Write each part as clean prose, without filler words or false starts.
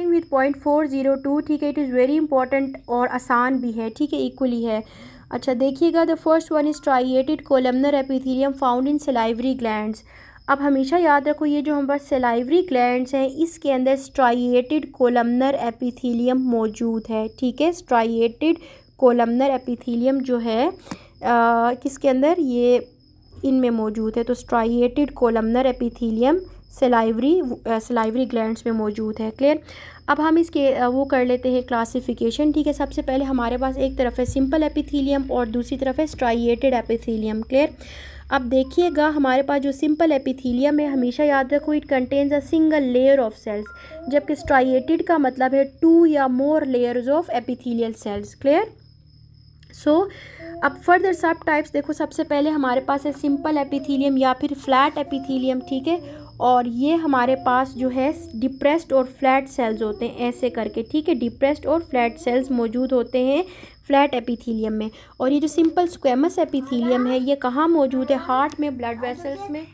Starting with 0.402, ठीक है। It is very important और आसान भी है, ठीक है, इक्वली है। अच्छा देखिएगा, the first one is striated columnar epithelium found in salivary glands. अब हमेशा याद रखो, ये जो हमारे पास सलाइवरी ग्लैंड्स हैं इसके अंदर स्ट्राइएटेड कोलमनर एपिथेलियम मौजूद है, ठीक है। स्ट्राइएटेड कोलमनर एपिथेलियम जो है किसके अंदर, ये इनमें मौजूद है। तो striated columnar epithelium salivary glands में मौजूद है। क्लियर। अब हम इसके वो कर लेते हैं क्लासिफिकेशन, ठीक है। सबसे पहले हमारे पास एक तरफ है सिंपल एपिथेलियम और दूसरी तरफ है स्ट्राइएटेड एपिथेलियम। क्लियर। अब देखिएगा, हमारे पास जो सिंपल एपिथेलियम है, हमेशा याद रखो, it contains a single layer of cells, जबकि स्ट्राइएटेड का मतलब है 2 या more layers of epithelial cells. Clear. So अब फर्दर सब टाइप्स देखो, सबसे पहले हमारे पास है सिंपल एपिथेलियम या फिर फ्लैट एपिथेलियम, ठीक है। और ये हमारे पास जो है डिप्रेस्ड और फ्लैट सेल्स होते हैं ऐसे करके, ठीक है। डिप्रेस्ड और फ्लैट सेल्स मौजूद होते हैं फ्लैट एपिथेलियम में। और ये जो सिंपल स्क्वेमस एपिथेलियम है ये कहाँ मौजूद है, हार्ट में, ब्लड वेसल्स में।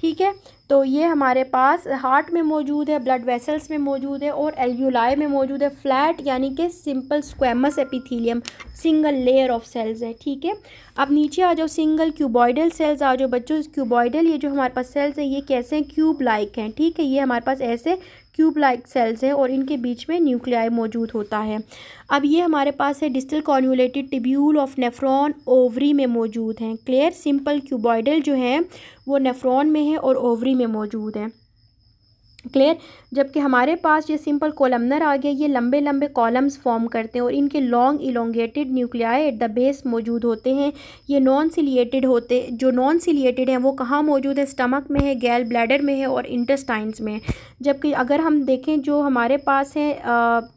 ठीक है, तो ये हमारे पास हार्ट में मौजूद है, ब्लड वेसल्स में मौजूद है और एल्यूलाई में मौजूद है। फ्लैट यानी कि simple squamous epithelium, single layer of cells है, ठीक है। अब नीचे आ जाओ, सिंगल क्यूबॉइडल सेल्स आ जाओ बच्चों। क्यूबॉइडल ये जो हमारे पास सेल्स हैं ये कैसे हैं, क्यूब लाइक हैं, ठीक है। ये हमारे पास ऐसे क्यूब लाइक सेल्स हैं और इनके बीच में न्यूक्लियाई मौजूद होता है। अब ये हमारे पास है distal convoluted tubule of nephron ovary में मौजूद हैं। क्लियर। सिंपल क्यूबॉइडल जो है वो नेफ्रॉन में है और ओवरी में मौजूद है। क्लियर। जबकि हमारे पास ये सिंपल कोलमनर आ गया, ये लंबे लंबे कॉलम्स फॉर्म करते हैं और इनके long elongated nuclei at the base मौजूद होते हैं। ये नॉन सिलिएटेड हैं वो कहाँ मौजूद है, स्टमक में है, गैल ब्लैडर में है और इंटेस्टाइन्स में। जबकि अगर हम देखें जो हमारे पास है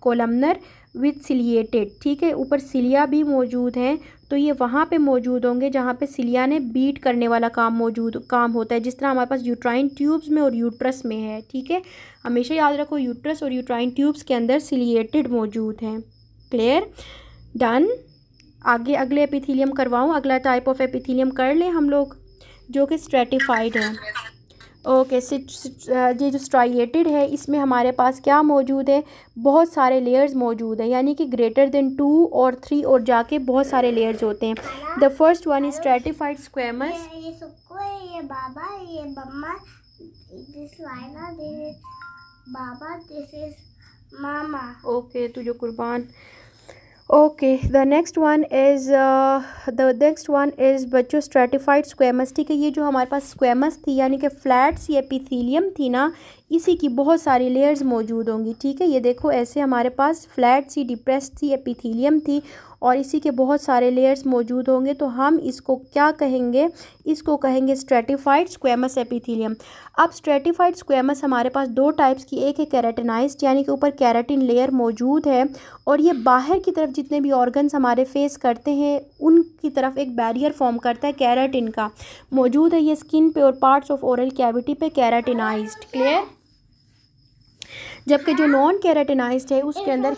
कोलमनर विथ सिलिएटेड, ठीक है, ऊपर सिलिया भी मौजूद हैं, तो ये वहाँ पे मौजूद होंगे जहाँ पे सिलिया ने बीट करने वाला काम होता है, जिस तरह हमारे पास यूट्राइन ट्यूब्स में और यूट्रस में है, ठीक है। हमेशा याद रखो, यूट्रस और यूट्राइन ट्यूब्स के अंदर सिलिएटेड मौजूद हैं। क्लियर। डन। आगे अगले एपिथेलियम करवाऊँ, अगला टाइप ऑफ एपिथेलियम कर लें हम लोग, जो कि स्ट्रेटिफाइड है। ओके, ये जो स्ट्राइएटेड है इसमें हमारे पास क्या मौजूद है, बहुत सारे लेयर्स मौजूद हैं, यानी कि ग्रेटर देन 2 और 3 और जाके बहुत सारे लेयर्स होते हैं। The first one is stratified squamous. ये बाबा, ये मम्मा, दिस लाइना, this Baba, this is mama. Okay, तुझे कुर्बान। Okay, the next one is बच्चों स्ट्रेटिफाइड स्क्वेमस, ठीक है। ये जो हमारे पास स्क्वेमस थी यानी कि फ्लैट सी एपिथेलियम थी ना, इसी की बहुत सारी लेयर्स मौजूद होंगी, ठीक है। ये देखो ऐसे हमारे पास फ्लैट सी डिप्रेस्ड सी एपिथेलियम थी और इसी के बहुत सारे लेयर्स मौजूद होंगे, तो हम इसको क्या कहेंगे, इसको कहेंगे स्ट्रेटिफाइड स्क्वेमस एपिथेलियम। अब स्ट्रेटिफाइड स्क्वेमस हमारे पास दो टाइप्स की, एक है केराटिनाइज्ड यानी कि ऊपर केराटिन लेयर मौजूद है और ये बाहर की तरफ जितने भी ऑर्गन्स हमारे फेस करते हैं उनकी तरफ एक बैरियर फॉर्म करता है, केराटिन का मौजूद है। ये स्किन पे और पार्ट्स ऑफ ओरल कैविटी पे केराटिनाइज्ड। क्लियर। जबकि जो नॉन केराटिनाइज्ड है उसके अंदर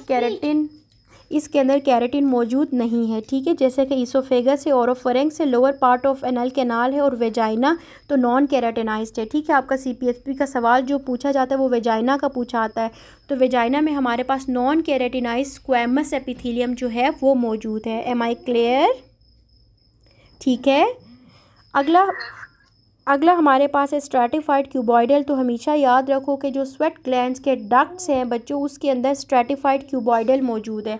केराटिन मौजूद नहीं है, ठीक है। जैसे कि इसोफेगस है, ओरोफेरिंक्स है, lower part of anal canal है और वेजाइना तो नॉन केराटिनाइज्ड है, ठीक है। आपका सीपीएसपी का सवाल जो पूछा जाता है वो वेजाइना का पूछा आता है, तो वेजाइना में हमारे पास नॉन केराटिनाइज्ड स्क्वेमस एपिथेलियम जो है वो मौजूद है। एम आई क्लियर, ठीक है। अगला हमारे पास है स्ट्रेटिफाइड क्यूबॉइडल। तो हमेशा याद रखो कि जो स्वेट ग्लैंड्स के डक्ट्स हैं बच्चों, उसके अंदर स्ट्रेटिफाइड क्यूबॉइडल मौजूद है।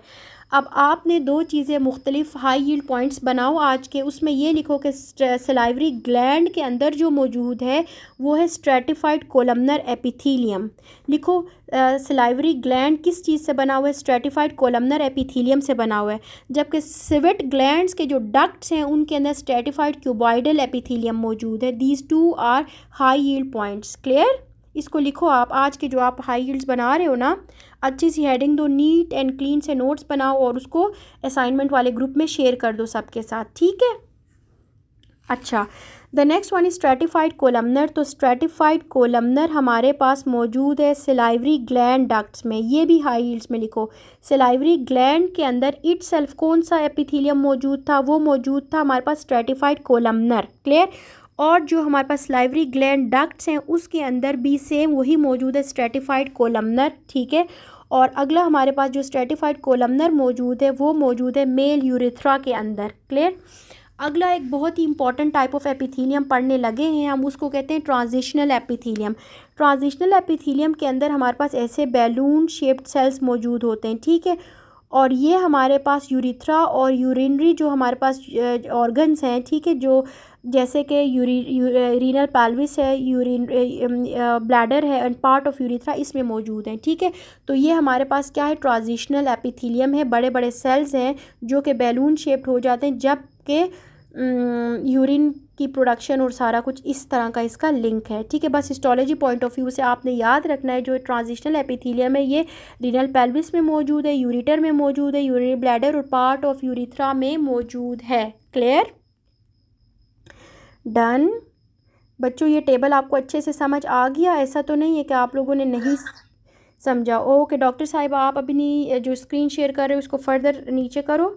अब आपने दो चीज़ें मुख्तलिफ हाई यील्ड पॉइंट्स बनाओ आज के, उसमें ये लिखो कि सलाइवरी ग्लैंड के अंदर जो मौजूद है वो है स्ट्रेटिफाइड कोलमनर एपिथेलियम। लिखो सलाइवरी ग्लैंड किस चीज़ से बना हुआ है, स्ट्रेटिफाइड कोलमनर एपिथेलियम से बना हुआ है, जबकि स्वेट ग्लैंड्स के जो डक्ट्स हैं उनके अंदर स्ट्रेटिफाइड क्यूबॉइडल एपिथेलियम मौजूद है। These two are high yield points. Clear. इसको लिखो आप, आज के जो आप हाई यील्ड्स बना रहे हो ना, अच्छी सी हेडिंग दो, नीट एंड क्लीन से नोट्स बनाओ और उसको असाइनमेंट वाले ग्रुप में शेयर कर दो सबके साथ, ठीक है। अच्छा, the next one is stratified columnar. तो स्ट्रेटिफाइड कोलमनर हमारे पास मौजूद है सिलाइवरी ग्लैंड डक्ट्स में, ये भी हाई यील्ड्स में लिखो। सिलाइवरी ग्लैंड के अंदर इटसेल्फ कौन सा एपिथेलियम मौजूद था, वो मौजूद था हमारे पास स्ट्रेटिफाइड कोलमनर। क्लियर। और जो हमारे पास सलाइवरी ग्लैंड डक्ट्स हैं उसके अंदर भी सेम वही मौजूद है, स्ट्रेटिफाइड कोलमनर, ठीक है। और अगला हमारे पास जो स्ट्रेटिफाइड कोलमनर मौजूद है वो मौजूद है मेल यूरेथ्रा के अंदर, क्लियर। अगला एक बहुत ही इंपॉर्टेंट टाइप ऑफ एपिथीलियम पढ़ने लगे हैं हम, उसको कहते हैं ट्रांजिशनल एपिथीलियम। ट्रांजिशनल एपिथीलियम के अंदर हमारे पास ऐसे बैलून शेप्ड सेल्स मौजूद होते हैं, ठीक है। और ये हमारे पास यूरिथ्रा और यूरिनरी जो हमारे पास ऑर्गन्स हैं, ठीक है, जो जैसे कि रीनल पेल्विस है, यूरिन ब्लैडर है एंड पार्ट ऑफ यूरिथ्रा इसमें मौजूद हैं, ठीक है। तो ये हमारे पास क्या है, ट्रांजिशनल एपिथीलियम है, बड़े बड़े सेल्स हैं जो कि बैलून शेप्ड हो जाते हैं जबकि यूरिन की प्रोडक्शन और सारा कुछ इस तरह का इसका लिंक है, ठीक है। बस हिस्टोलॉजी पॉइंट ऑफ व्यू से आपने याद रखना है जो ट्रांजिशनल एपिथीलियम है ये रीनल पेल्विस में मौजूद है, यूरिटर में मौजूद है, यूरिनरी ब्लैडर और पार्ट ऑफ यूरिथ्रा में मौजूद है, क्लियर, डन। बच्चों ये टेबल आपको अच्छे से समझ आ गया, ऐसा तो नहीं है कि आप लोगों ने नहीं समझा। ओके डॉक्टर साहिबा, आप अपनी जो स्क्रीन शेयर कर रहे हो उसको फर्दर नीचे करो।